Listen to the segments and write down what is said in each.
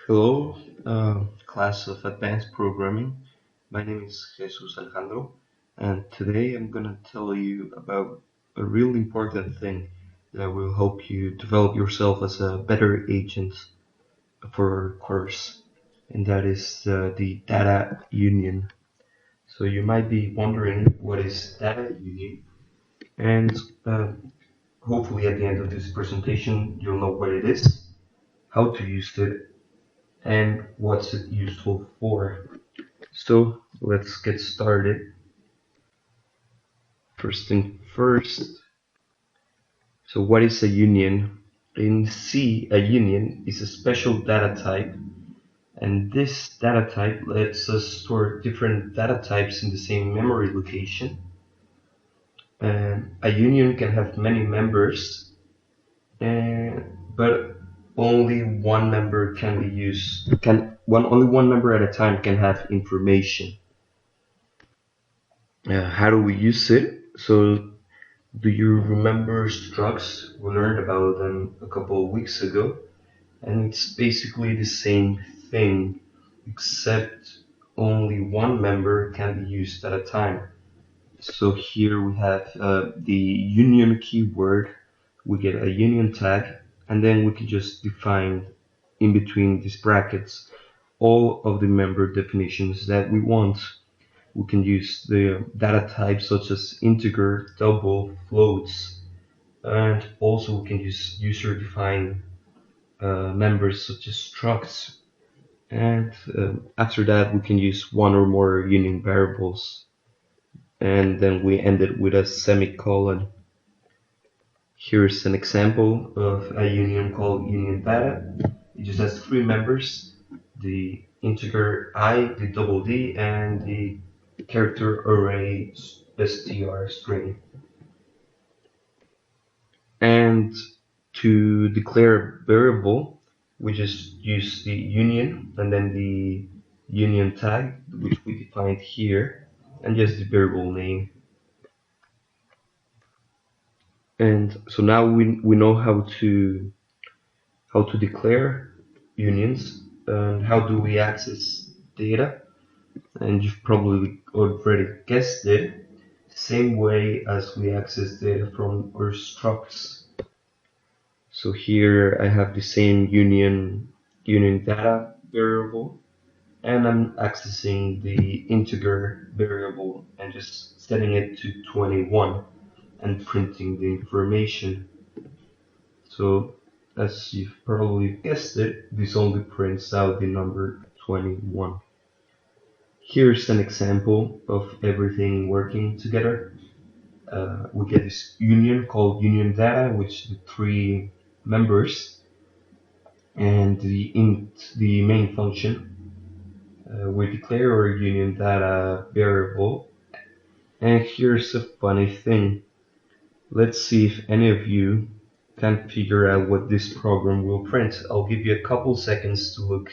Hello, class of advanced programming. My name is Jesus Alejandro, and today I'm gonna tell you about a really important thing that will help you develop yourself as a better agent for our course, and that is the data union. So you might be wondering what is data union, and uh, hopefully at the end of this presentation you'll know what it is, how to use it, and what's it useful for. So let's get started. First thing first. So what is a union? In C, a union is a special data type, and this data type lets us store different data types in the same memory location. And a union can have many members, but only one member can be used. Only one member at a time can have information. How do we use it? So do you remember structs? We learned about them a couple of weeks ago, and it's basically the same thing, except only one member can be used at a time. So here we have the union keyword. We get a union tag, and then we can just define in between these brackets all of the member definitions that we want. We can use the data types such as integer, double, floats, and also we can use user-defined members such as structs. And after that, we can use one or more union variables. And then we end it with a semicolon. Here's an example of a union called union data. It just has three members: the integer I, the double D, and the character array str string. And to declare a variable, we just use the union and then the union tag, which we defined here, and just the variable name. And so now we know how to declare unions and how do we access data. And you've probably already guessed it, same way as we access data from our structs. So here I have the same union data variable, and I'm accessing the integer variable and just setting it to 21 and printing the information. So as you've probably guessed it, this only prints out the number 21. Here's an example of everything working together. We get this union called union data, which the three members, and the main function. We declare our union data variable, and here's a funny thing. Let's see if any of you can figure out what this program will print. I'll give you a couple seconds to look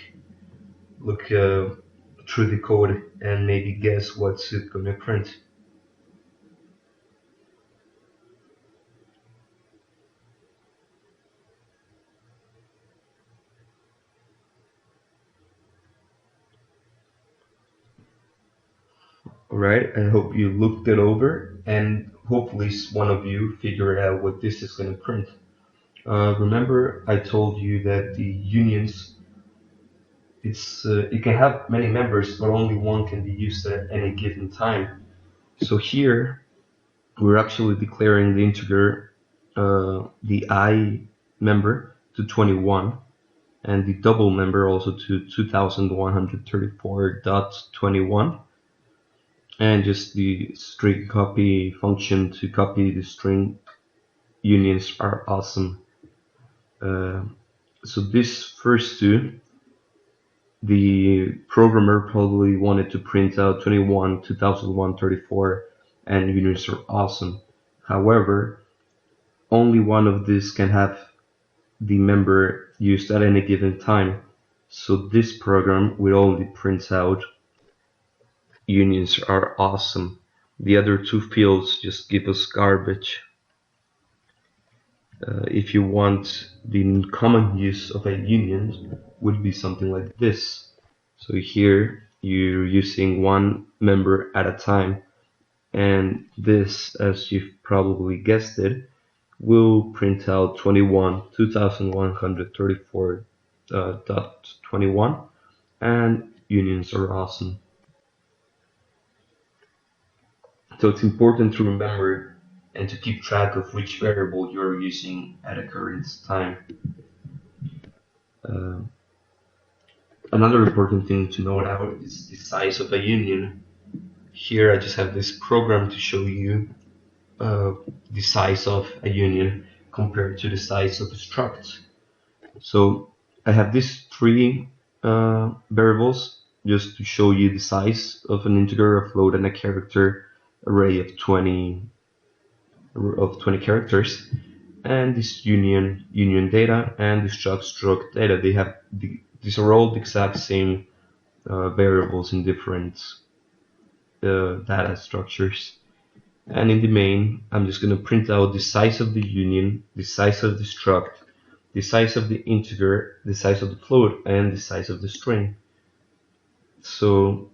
through the code and maybe guess what's it gonna print. Alright, I hope you looked it over and hopefully one of you figured out what this is going to print. Remember I told you that the unions, it can have many members but only one can be used at any given time. So here we're actually declaring the integer, the I member to 21 and the double member also to 2134.21. And just the string copy function to copy the string. Unions are awesome. So this first two, the programmer probably wanted to print out 21, 2001, 34, and unions are awesome. However, only one of these can have the member used at any given time. So this program will only print out unions are awesome. The other two fields just give us garbage. If you want the common use of a union would be something like this. So here you're using one member at a time, and this, as you've probably guessed it, will print out 21 and unions are awesome. So it's important to remember and to keep track of which variable you're using at a current time. Uh, Another important thing to note out is the size of a union. Here I just have this program to show you the size of a union compared to the size of a struct. So I have these three variables just to show you the size of an integer, a float, and a character array of 20 characters. And this union data and the struct data, these are all the exact same variables in different data structures. And in the main, I'm just going to print out the size of the union, the size of the struct, the size of the integer, the size of the float, and the size of the string. So,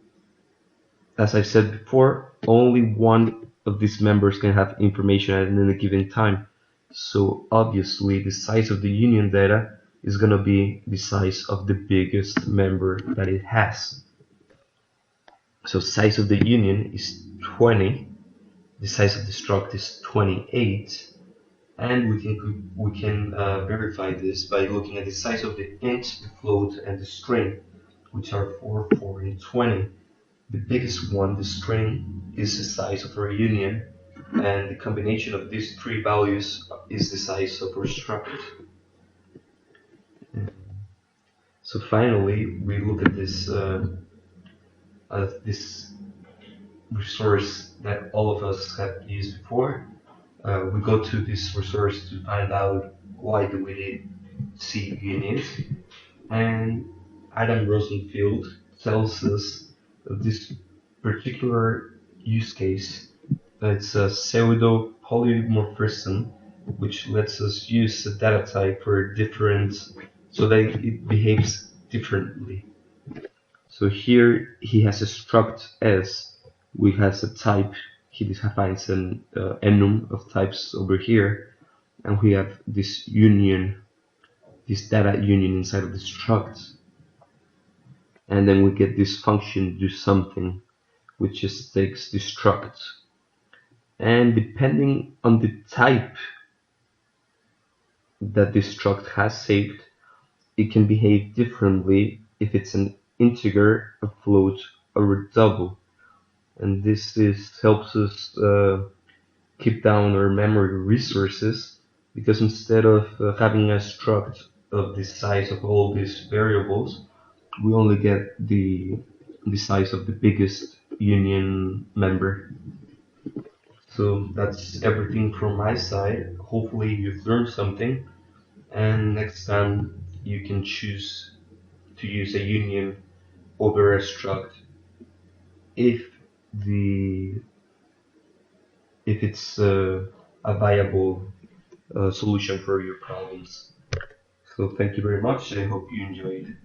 as I said before, only one of these members can have information at any given time. So obviously the size of the union data is going to be the size of the biggest member that it has. So size of the union is 20, the size of the struct is 28, and we can verify this by looking at the size of the int, the float, and the string, which are 4, 4, and 20. The biggest one, the string, is the size of our union, and the combination of these three values is the size of our struct. So finally, we look at this resource that all of us have used before. We go to this resource to find out why do we need C unions, and Adam Rosenfield tells us that this particular use case, it's a pseudo polymorphism, which lets us use a data type for different, so that it behaves differently. So here he has a struct S, which has a type. He defines an enum of types over here, and we have this union, this data union inside of the struct, and then we get this function do something, which just takes the struct, and depending on the type that this struct has saved, it can behave differently if it's an integer, a float, or a double. And this helps us keep down our memory resources, because instead of having a struct of the size of all these variables, we only get the size of the biggest union member. So that's everything from my side. Hopefully you've learned something, and next time you can choose to use a union over a struct if the if it's a viable solution for your problems. So thank you very much. I hope you enjoyed.